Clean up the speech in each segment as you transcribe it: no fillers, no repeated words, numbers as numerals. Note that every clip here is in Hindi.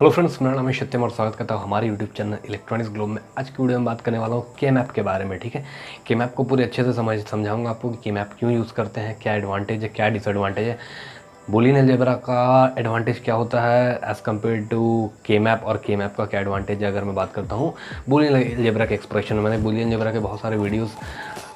हेलो फ्रेंड्स, मेरा नाम है सत्यम और स्वागत करता हूँ हमारे यूट्यूब चैनल इलेक्ट्रॉनिक्स ग्लोब में। आज की वीडियो में बात करने वाला हूँ के मैप के बारे में। ठीक है, के मैप को पूरे अच्छे से समझाऊंगा आपको कि के मैप क्यों यूज़ करते हैं, क्या एडवांटेज है, क्या डिसएडवांटेज है, बूलियन अलजेब्रा का एडवांटेज क्या होता है एज़ कम्पेयर टू के मैप, और के मैप का क्या एडवांटेज है। अगर मैं बात करता हूँ बूलियन अलजेब्रा के एक्सप्रेशन में, मैंने बूलियन अलजेब्रा के बहुत सारे वीडियोस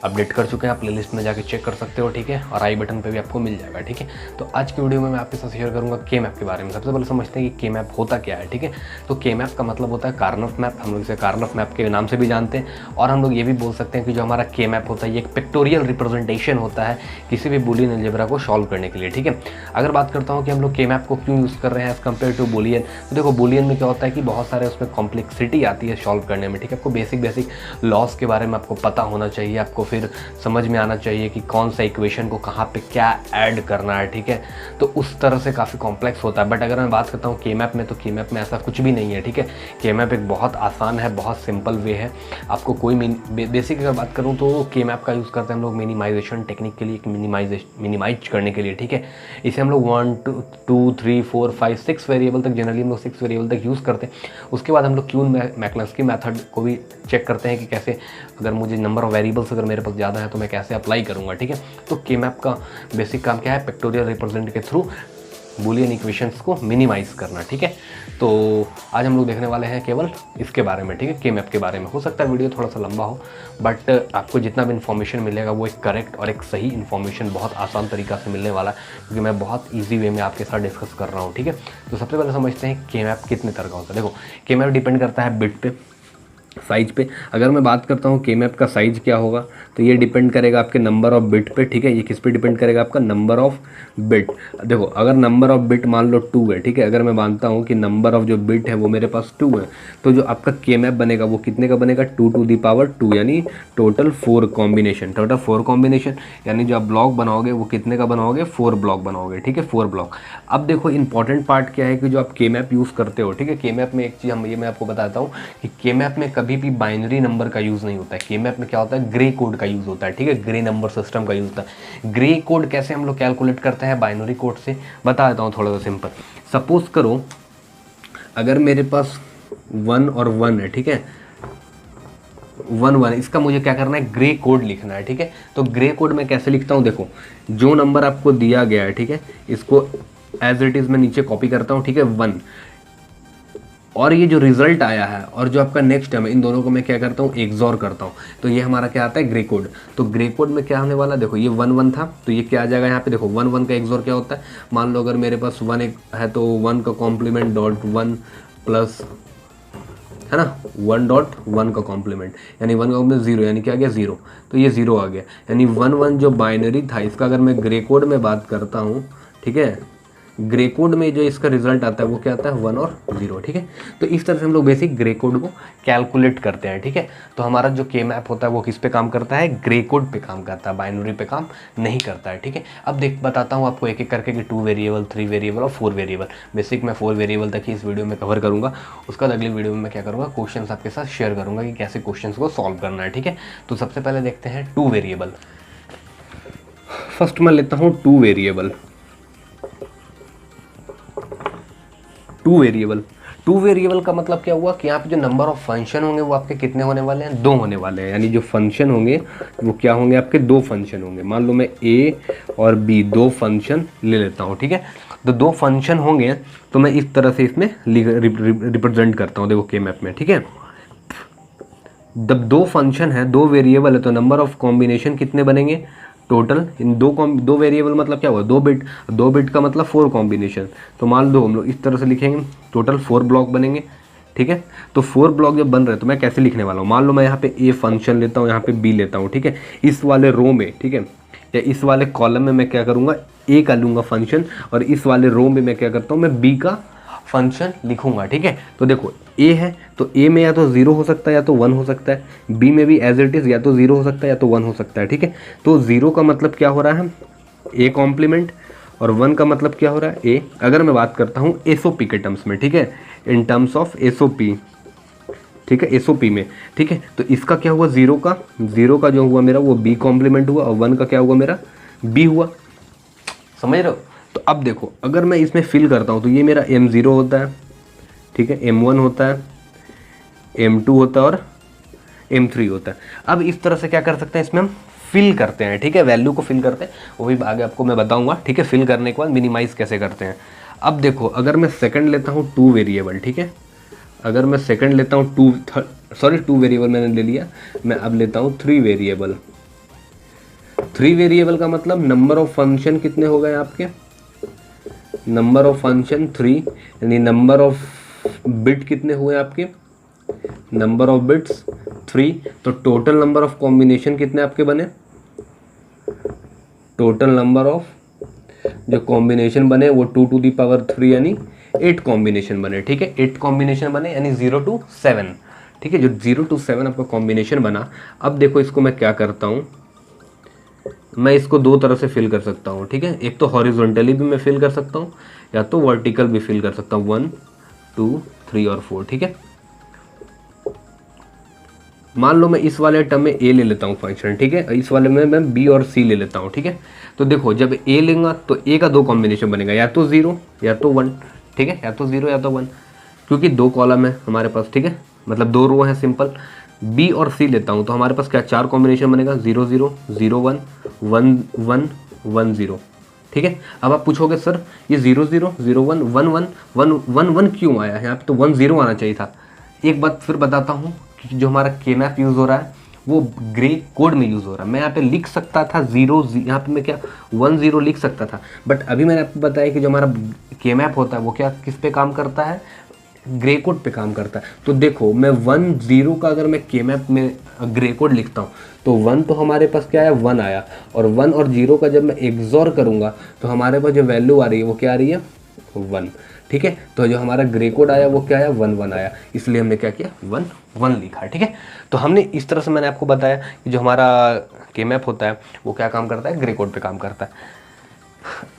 अपडेट कर चुके हैं, आप प्लेलिस्ट में जाके चेक कर सकते हो। ठीक है, और आई बटन पे भी आपको मिल जाएगा। ठीक है, तो आज की वीडियो में मैं आपके साथ शेयर करूंगा के मैप के बारे में। सबसे पहले समझते हैं कि के मैप होता क्या है। ठीक है, तो के मैप का मतलब होता है कार्नफ मैप, हम लोग इसे कार्नफ मैप के नाम से भी जानते हैं। और हम लोग ये भी बोल सकते हैं कि जो हमारा के मैप होता है ये एक पिक्टोरियल रिप्रेजेंटेशन होता है किसी भी बूलियन अलजेब्रा को सॉल्व करने के लिए। ठीक है, अगर बात करता हूँ कि हम लोग के मैप को क्यों यूज़ कर रहे हैं एज़ कम्पेयर टू बूलियन, तो देखो बूलियन में क्या होता है कि बहुत सारे उसमें कॉम्प्लेक्सिटी आती है सॉल्व करने में। ठीक है, आपको बेसिक लॉस के बारे में आपको पता होना चाहिए, आपको फिर समझ में आना चाहिए कि कौन सा इक्वेशन को कहाँ पे क्या ऐड करना है। ठीक है, तो उस तरह से काफ़ी कॉम्प्लेक्स होता है। बट अगर मैं बात करता हूँ के मैप में, तो के मैप में ऐसा कुछ भी नहीं है। ठीक है, के मैप एक बहुत आसान है, बहुत सिंपल वे है। आपको कोई बेसिक अगर बात करूँ तो के मैप का यूज़ करते हैं हम लोग मिनिमाइजेशन टेक्निक के लिए, मिनिमाइज करने के लिए। ठीक है, इसे हम लोग 1 2 3 4 5 6 वेरिएबल तक, जनरली हम लोग 6 वेरिएबल तक यूज़ करते हैं। उसके बाद हम लोग क्यून मैक्लस्की मेथड को भी चेक करते हैं कि कैसे, अगर मुझे नंबर ऑफ वेरिएबल्स अगर मेरे पास ज़्यादा है तो मैं कैसे अप्लाई करूँगा। ठीक है, तो के मैप का बेसिक काम क्या है, पिक्टोरियल रिप्रेजेंट के थ्रू बूलियन इक्वेशंस को मिनिमाइज करना। ठीक है, तो आज हम लोग देखने वाले हैं केवल इसके बारे में। ठीक है, के मैप के बारे में। हो सकता है वीडियो थोड़ा सा लंबा हो, बट आपको जितना भी इन्फॉर्मेशन मिलेगा वो एक करेक्ट और एक सही इन्फॉर्मेशन बहुत आसान तरीका से मिलने वाला है, क्योंकि मैं बहुत ईजी वे में आपके साथ डिस्कस कर रहा हूँ। ठीक है, तो सबसे पहले समझते हैं के मैप कितने तरह का होता है। देखो, के मैप डिपेंड करता है बिट पे, साइज पे। अगर मैं बात करता हूँ के मैप का साइज क्या होगा, तो ये डिपेंड करेगा आपके नंबर ऑफ बिट पे। ठीक है, ये किस पे डिपेंड करेगा, आपका नंबर ऑफ बिट। देखो, अगर नंबर ऑफ बिट मान लो 2 है, ठीक है, अगर मैं मानता हूँ कि नंबर ऑफ जो बिट है वो मेरे पास 2 है, तो जो आपका के मैप बनेगा वो कितने का बनेगा, 2 यानी टोटल 4 कॉम्बिनेशन। टोटल 4 कॉम्बिनेशन यानी जो आप ब्लॉक बनाओगे वो कितने का बनाओगे, 4 ब्लॉक बनाओगे। ठीक है, 4 ब्लॉक। अब देखो इंपॉर्टेंट पार्ट क्या है कि जो आप के मैप यूज़ करते हो, ठीक है, के मैप में एक चीज़ मैं आपको बताता हूँ कि के मैप में कभी भी बाइनरी नंबर का यूज़ नहीं होता है। के मैप में क्या होता है, ग्रे कोड का यूज़ होता है। ठीक है, ग्रे नंबर सिस्टम का यूज़ होता है। ग्रे कोड कैसे हम लोग कैलकुलेट करते हैं बाइनरी कोड से, बता देता हूँ थोड़ा सा सिंपल। सपोज करो अगर मेरे पास 1 और 1 है, ठीक है, 1 1, इसका मुझे क्या करना है, ग्रे कोड लिखना है। ठीक है, तो ग्रे कोड मैं कैसे लिखता हूँ, देखो जो नंबर आपको दिया गया है, ठीक है, इसको एज इट इज़ मैं नीचे कॉपी करता हूँ। ठीक है, 1, और ये जो रिजल्ट आया है और जो आपका नेक्स्ट टर्म है, इन दोनों को मैं क्या करता हूँ, एक्सॉर करता हूँ। तो ये हमारा क्या आता है, ग्रे कोड। तो ग्रे कोड में क्या होने वाला, देखो ये 1 1 था, तो ये क्या आ जाएगा यहाँ पे, देखो 1 1 का एक्सॉर क्या होता है। मान लो अगर मेरे पास 1 है तो 1 का कॉम्प्लीमेंट डॉट 1 प्लस, है ना, 1 डॉट 1 का कॉम्प्लीमेंट, यानी 1 का कॉम्प्लीमेंट 0, यानी क्या आ गया, 0। तो ये 0 आ गया, यानी 1 1 जो बाइनरी था इसका अगर मैं ग्रे कोड में बात करता हूँ, ठीक है, ग्रे कोड में जो इसका रिजल्ट आता है वो क्या आता है, 1 और 0। ठीक है, तो इस तरह से हम लोग बेसिक ग्रे कोड को कैलकुलेट करते हैं। ठीक है, तो हमारा जो के मैप होता है वो किस पे काम करता है, ग्रे कोड पे काम करता है, बाइनरी पे काम नहीं करता है। ठीक है, अब बताता हूँ आपको एक एक करके कि 2 वेरिएबल, 3 वेरिएबल और 4 वेरिएबल। बेसिक मैं 4 वेरिएबल तक ही इस वीडियो में कवर करूँगा। उसका अगली वीडियो में मैं क्या करूँगा, क्वेश्चन आपके साथ शेयर करूँगा कि कैसे क्वेश्चन को सॉल्व करना है। ठीक है, तो सबसे पहले देखते हैं 2 वेरिएबल। फर्स्ट मैं लेता हूँ 2 वेरिएबल। 2 वेरिएबल, 2 वेरिएबल का मतलब क्या हुआ कि यहाँ पे जो नंबर ऑफ फंक्शन होंगे वो आपके कितने होने वाले हैं, 2 होने वाले हैं। यानी जो फंक्शन होंगे वो क्या होंगे, आपके 2 फंक्शन होंगे। मान लो मैं ए और बी 2 फंक्शन ले लेता हूँ। ठीक है, तो 2 फंक्शन होंगे तो मैं इस तरह से इसमें रिप्रेजेंट करता हूँ, देखो के मैप में। ठीक है, जब 2 फंक्शन है, 2 वेरिएबल है, तो नंबर ऑफ कॉम्बिनेशन कितने बनेंगे टोटल, इन 2 वेरिएबल मतलब क्या हुआ, 2 बिट, 2 बिट का मतलब 4 कॉम्बिनेशन। तो मान लो हम लोग इस तरह से लिखेंगे, टोटल 4 ब्लॉक बनेंगे। ठीक है, तो 4 ब्लॉक जब बन रहे हैं तो मैं कैसे लिखने वाला हूँ, मान लो मैं यहाँ पे ए फंक्शन लेता हूँ, यहाँ पे बी लेता हूँ। ठीक है, इस वाले रो में, ठीक है, या इस वाले कॉलम में मैं क्या करूँगा, ए का लूँगा फंक्शन, और इस वाले रो में मैं क्या करता हूँ, मैं बी का फंक्शन लिखूंगा। ठीक है, तो देखो ए है तो ए में या तो 0 हो सकता है या तो 1 हो सकता है, बी में भी एज इट इज़ या तो 0 हो सकता है या तो 1 हो सकता है। ठीक है, तो 0 का मतलब क्या हो रहा है, ए कॉम्प्लीमेंट, और 1 का मतलब क्या हो रहा है, ए। अगर मैं बात करता हूँ एसओपी के टर्म्स में, ठीक है, इन टर्म्स ऑफ एसओपी, ठीक है, एसओपी में। ठीक है, तो इसका क्या हुआ, 0 का जो हुआ मेरा वो बी कॉम्प्लीमेंट हुआ, और 1 का क्या हुआ मेरा, बी हुआ। समझ रहे हो, तो अब देखो अगर मैं इसमें फिल करता हूँ तो ये मेरा m0 होता है, ठीक है, M1 होता है, M2 होता है और M3 होता है। अब इस तरह से क्या कर सकते हैं, इसमें हम फिल करते हैं, ठीक है, वैल्यू को फिल करते हैं, वो भी आगे आपको मैं बताऊंगा, ठीक है। फिल करने के बाद मिनिमाइज कैसे करते हैं। अब देखो, अगर मैं सेकंड लेता हूँ 2 वेरिएबल, ठीक है, अगर मैं सेकंड लेता हूँ 2 वेरिएबल मैंने ले लिया, मैं अब लेता हूँ 3 वेरिएबल। 3 वेरिएबल का मतलब नंबर ऑफ फंक्शन कितने हो गए आपके, नंबर ऑफ फंक्शन 3, यानी नंबर ऑफ बिट कितने हुए आपके, नंबर ऑफ बिट्स 3, तो टोटल नंबर ऑफ कॉम्बिनेशन कितने आपके बने, टोटल नंबर ऑफ जो कॉम्बिनेशन बने वो 2 टू दी पावर 3 यानी 8 कॉम्बिनेशन बने, ठीक है, 8 कॉम्बिनेशन बने यानी 0 to 7, ठीक है, जो 0 to 7 आपका कॉम्बिनेशन बना। अब देखो इसको मैं क्या करता हूँ, मैं इसको दो तरह से फिल कर सकता हूँ, ठीक है, एक तो हॉरिजॉन्टली भी मैं फिल कर सकता हूँ या तो वर्टिकल भी फिल कर सकता हूँ, 1 2 3 और 4, ठीक है। मान लो मैं इस वाले टर्म में ए ले लेता हूँ फंक्शन, ठीक है, इस वाले में मैं बी और सी ले लेता हूँ, ठीक है। तो देखो जब ए लेंगे तो ए का 2 कॉम्बिनेशन बनेगा, या तो 0 या तो 1, ठीक है, या तो 0 या तो 1, क्योंकि 2 कॉलम है हमारे पास, ठीक है, मतलब 2 रो है सिंपल। बी और सी लेता हूँ तो हमारे पास क्या 4 कॉम्बिनेशन बनेगा, 0 0 0 1 1 1 1 0, ठीक है। अब आप पूछोगे सर ये 0 0 0 1 1 1 1 1 1 क्यों आया है, यहाँ पे तो 1 0 आना चाहिए था। एक बात फिर बताता हूँ कि जो हमारा केमैप यूज़ हो रहा है वो ग्रे कोड में यूज़ हो रहा है। मैं यहाँ पे लिख सकता था 0, यहाँ पे मैं क्या 1 0 लिख सकता था, बट अभी मैंने आपको बताया कि जो हमारा केमैप होता है वो क्या किस पे काम करता है, ग्रे कोड पे काम करता है। तो देखो मैं 1 0 का अगर मैं केमैप में ग्रे कोड लिखता हूँ तो 1 तो हमारे पास क्या आया, 1 आया, और 1 और 0 का जब मैं एक्सॉर करूँगा तो हमारे पास जो वैल्यू आ रही है वो क्या आ रही है, 1, ठीक है। तो जो हमारा ग्रे कोड आया वो क्या आया, 1 1 आया, इसलिए हमने क्या किया 1 1 लिखा, ठीक है। तो हमने इस तरह से मैंने आपको बताया कि जो हमारा केमैप होता है वो क्या काम करता है, ग्रे कोड पे काम करता है।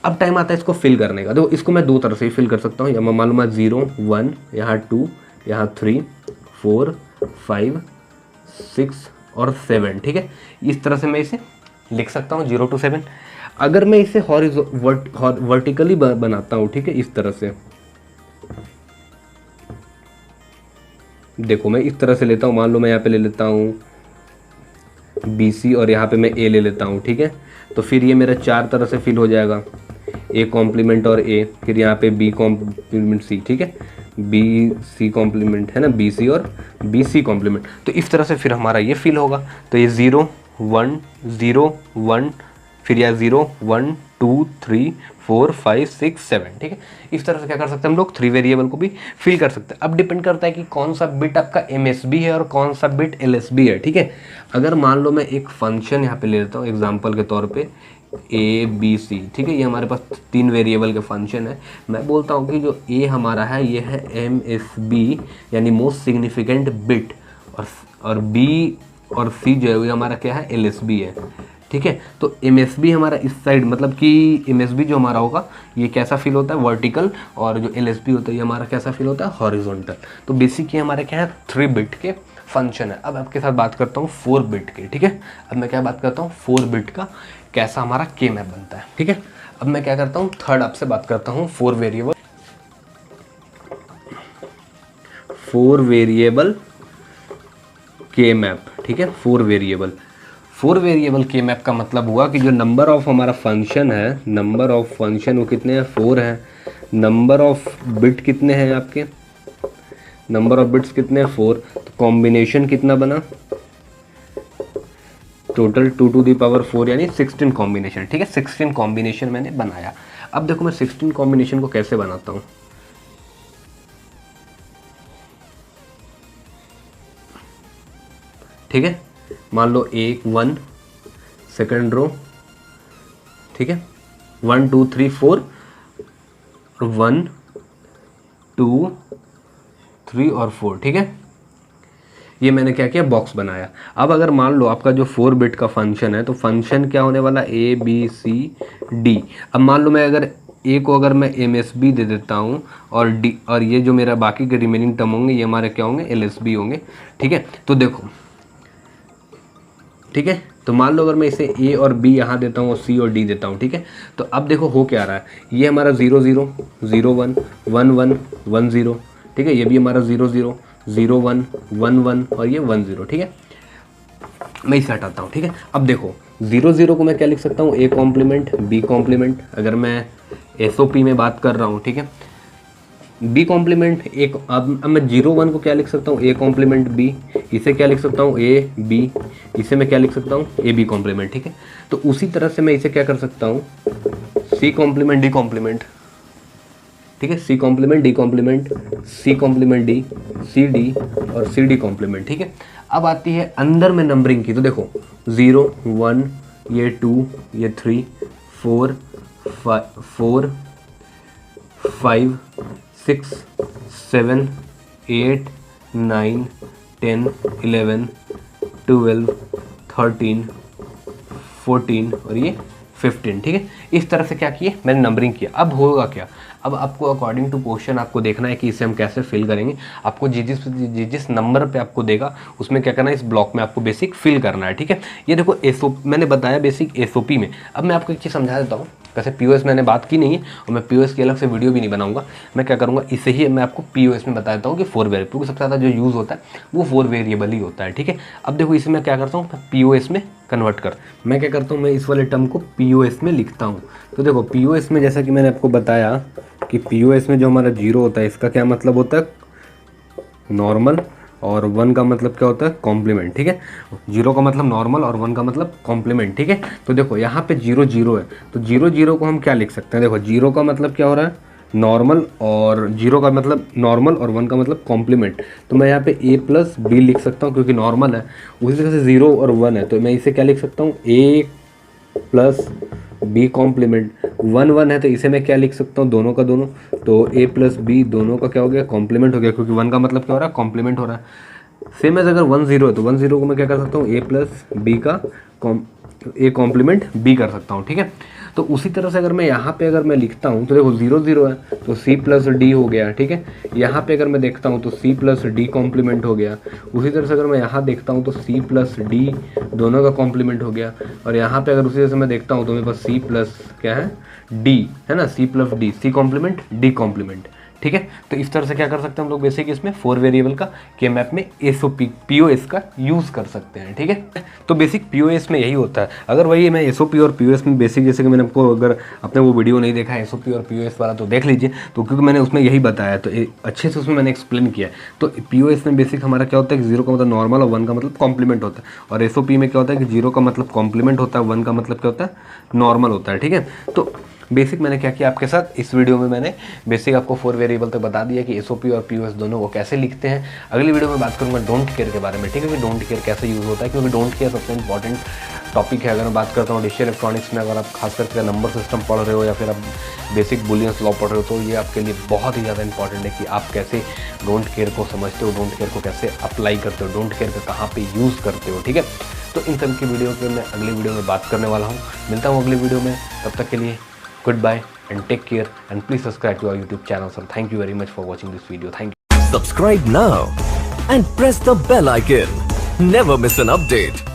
अब टाइम आता है इसको फिल करने का। देखो इसको मैं दो तरह से फिल कर सकता हूँ, या मैं मालूम है 0 1, यहाँ 2, यहाँ 3 4 5 6 और 7, ठीक है, इस तरह से मैं इसे लिख सकता हूँ 0 to 7। अगर मैं इसे वर्टिकली बनाता हूँ, ठीक है, इस तरह से, देखो मैं इस तरह से लेता हूँ, मान लो मैं यहाँ पे ले लेता हूँ BC और यहाँ पे मैं A ले लेता हूँ, ठीक है। तो फिर ये मेरा 4 तरह से फिल हो जाएगा, A कॉम्प्लीमेंट और A, फिर यहाँ पे B कॉम्प्लीमेंट C, ठीक है, BC कॉम्प्लीमेंट है ना, BC और BC कॉम्प्लीमेंट। तो इस तरह से फिर हमारा ये फिल होगा। तो ये 0 1 0 1, फिर यह 0 1 2 3 4 5 6 7, ठीक है। इस तरह से क्या कर सकते हैं हम लोग 3 वेरिएबल को भी फिल कर सकते हैं। अब डिपेंड करता है कि कौन सा बिट आपका MSB है और कौन सा बिट LSB है, ठीक है। अगर मान लो मैं एक फंक्शन यहाँ पे ले लेता हूँ एग्जांपल के तौर पे ABC, ठीक है, ये हमारे पास 3 वेरिएबल के फंक्शन है। मैं बोलता हूँ कि जो A हमारा है ये है MSB यानी मोस्ट सिग्निफिकेंट बिट, और B और C जो है वो हमारा क्या है, LSB है, ठीक है। तो MSB हमारा इस साइड, मतलब कि MSB जो हमारा होगा ये कैसा फील होता है, वर्टिकल, और जो LSB होता है ये हमारा कैसा फील होता है, हॉरिजॉन्टल। तो बेसिक ये हमारे क्या है 3 बिट के फंक्शन है। अब आपके साथ बात करता हूँ 4 बिट के, ठीक है। अब मैं क्या बात करता हूँ 4 बिट का कैसा हमारा केमैप बनता है, ठीक है। अब मैं क्या करता हूँ थर्ड आपसे बात करता हूँ 4 वेरिएबल केमैप, ठीक है। 4 वेरिएबल केमैप का मतलब हुआ कि जो नंबर ऑफ हमारा फंक्शन है, नंबर ऑफ फंक्शन वो कितने हैं, 4 हैं। नंबर ऑफ बिट कितने हैं आपके, नंबर ऑफ बिट्स कितने हैं, 4। तो कॉम्बिनेशन कितना बना, टोटल 2 टू दी पावर 4 यानी 16 कॉम्बिनेशन, ठीक है। 16 कॉम्बिनेशन मैंने बनाया। अब देखो मैं 16 कॉम्बिनेशन को कैसे बनाता हूँ, ठीक है। मान लो 1 सेकंड रो, ठीक है, 1 2 3 4 और 1 2 3 और 4, ठीक है। ये मैंने क्या किया, बॉक्स बनाया। अब अगर मान लो आपका जो 4 बिट का फंक्शन है तो फंक्शन क्या होने वाला, ABCD। अब मान लो मैं अगर A को अगर मैं MSB दे देता हूँ और ये जो मेरा बाकी के रिमेनिंग टर्म होंगे ये हमारे क्या होंगे, LSB होंगे, ठीक है। तो देखो, ठीक है, तो मान लो अगर मैं इसे A और B यहाँ देता हूँ और C और D देता हूँ, ठीक है। तो अब देखो हो क्या रहा है, ये हमारा 0 0 0 1 1 1 1 0, ठीक है, ये भी हमारा 0 0 0 1 1 1 और ये 1 0, ठीक है। मैं इसे हटाता हूँ, ठीक है। अब देखो 0 0 को मैं क्या लिख सकता हूँ, ए कॉम्प्लीमेंट बी कॉम्प्लीमेंट। अगर मैं एसओपी में बात कर रहा हूँ, ठीक है, बी कॉम्प्लीमेंट एक। अब मैं 0 1 को क्या लिख सकता हूँ, ए कॉम्प्लीमेंट बी। इसे क्या लिख सकता हूँ, ए बी। इसे मैं क्या लिख सकता हूँ, ए बी कॉम्प्लीमेंट, ठीक है। तो उसी तरह से मैं इसे क्या कर सकता हूँ, सी कॉम्प्लीमेंट डी कॉम्प्लीमेंट, ठीक है, C complement D complement, C complement D, C D और सी डी कॉम्प्लीमेंट, ठीक है। अब आती है अंदर में नंबरिंग की, तो देखो 0 1, ये 2, ये 3 4 5 6 7 8 9 10 11 12 13 14 और ये 15, ठीक है। इस तरह से क्या किए, मैंने नंबरिंग किया। अब होगा क्या, अब आपको अकॉर्डिंग टू क्वेश्चन आपको देखना है कि इसे हम कैसे फिल करेंगे। आपको जिस नंबर पे आपको देगा उसमें क्या करना है, इस ब्लॉक में आपको बेसिक फिल करना है, ठीक है। ये देखो मैंने बताया बेसिक एसओपी में। अब मैं आपको एक चीज़ समझा देता हूँ। वैसे पीओएस मैंने बात की नहीं है और मैं पीओएस की अलग से वीडियो भी नहीं बनाऊंगा। मैं क्या करूँगा, इसे ही मैं आपको पीओएस में बता देता हूँ कि 4 वेरिएबल, क्योंकि सबसे ज़्यादा जो यूज़ होता है वो 4 वेरिएबल ही होता है, ठीक है। अब देखो इसे मैं क्या करता हूँ, पीओएस में कन्वर्ट कर, मैं क्या करता हूँ, मैं इस वाले टर्म को पीओएस में लिखता हूँ। तो देखो पीओएस में जैसा कि मैंने आपको बताया कि पीओएस में जो हमारा 0 होता है इसका क्या मतलब होता है, नॉर्मल, और 1 का मतलब क्या होता है, कॉम्प्लीमेंट, ठीक है। 0 का मतलब नॉर्मल और 1 का मतलब कॉम्प्लीमेंट, ठीक है। तो देखो यहाँ पे 0 0 है, तो 0 0 को हम क्या लिख सकते हैं, देखो 0 का मतलब क्या हो रहा है, नॉर्मल, और 0 का मतलब नॉर्मल और 1 का मतलब कॉम्प्लीमेंट। तो मैं यहाँ पे a प्लस बी लिख सकता हूँ क्योंकि नॉर्मल है। उसी तरह से 0 और 1 है, तो मैं इसे क्या लिख सकता हूँ, a प्लस बी कॉम्प्लीमेंट। 1 1 है तो इसे मैं क्या लिख सकता हूँ, दोनों का दोनों, तो a प्लस बी दोनों का क्या हो गया, कॉम्प्लीमेंट हो गया, क्योंकि 1 का मतलब क्या हो रहा है, कॉम्प्लीमेंट हो रहा है। सेम एज अगर 1 0 है तो 1 0 को मैं क्या कर सकता हूँ, a प्लस बी का ए कॉम्प्लीमेंट बी कर सकता हूँ, ठीक है। तो उसी तरह से अगर मैं यहाँ पे अगर मैं लिखता हूँ तो देखो 0 0 है तो c प्लस डी हो गया, ठीक है। यहाँ पे अगर मैं देखता हूँ तो c प्लस डी कॉम्प्लीमेंट हो गया। उसी तरह से अगर मैं यहाँ देखता हूँ तो c प्लस डी दोनों का कॉम्प्लीमेंट हो गया। और यहाँ पे अगर उसी तरह से मैं देखता हूँ तो मेरे पास c प्लस क्या है, d है ना, c plus D, c complement D complement, ठीक है। तो इस तरह से क्या कर सकते हैं हम लोग बेसिक इसमें 4 वेरिएबल का के मैप में एसओपी पीओएस का यूज़ कर सकते हैं, ठीक है। तो बेसिक पीओएस में यही होता है। अगर वही मैं एसओपी और पीओएस में बेसिक, जैसे कि मैंने आपको, अगर आपने वो वीडियो नहीं देखा है एसओपी और पीओएस वाला तो देख लीजिए, तो क्योंकि मैंने उसमें यही बताया तो अच्छे से उसमें मैंने एक्सप्लेन किया है। तो पीओएस में बेसिक हमारा क्या होता है कि 0 का मतलब नॉर्मल और 1 का मतलब कॉम्प्लीमेंट होता है, और एसओपी में क्या होता है कि 0 का मतलब कॉम्प्लीमेंट होता है, 1 का मतलब क्या होता है, नॉर्मल होता है, ठीक है। तो बेसिक मैंने क्या किया आपके साथ, इस वीडियो में मैंने बेसिक आपको 4 वेरिएबल तक बता दिया कि एसओपी और पीओएस दोनों को कैसे लिखते हैं। अगली वीडियो में बात करूंगा डोंट केयर के बारे में, ठीक है, कि डोंट केयर कैसे यूज़ होता है, क्योंकि डोंट केयर सबसे इंपॉर्टेंट टॉपिक है। अगर मैं बात करता हूँ डिजिटल इलेक्ट्रॉनिक्स में, अगर आप खास करके नंबर सिस्टम पढ़ रहे हो या फिर आप बेसिक बुलियंस लॉ पढ़ रहे हो, तो ये आपके लिए बहुत ही ज़्यादा इंपॉर्टेंट है कि आप कैसे डोंट केयर को समझते हो, डोंट केयर को कैसे अप्लाई करते हो, डोंट केयर का कहाँ पे यूज़ करते हो, ठीक है। तो इन सब की वीडियो पे मैं अगली वीडियो में बात करने वाला हूँ। मिलता हूँ अगली वीडियो में, तब तक के लिए goodbye and take care, and please subscribe to our YouTube channel. So thank you very much for watching this video. Thank you. Subscribe now and press the bell icon. Never miss an update.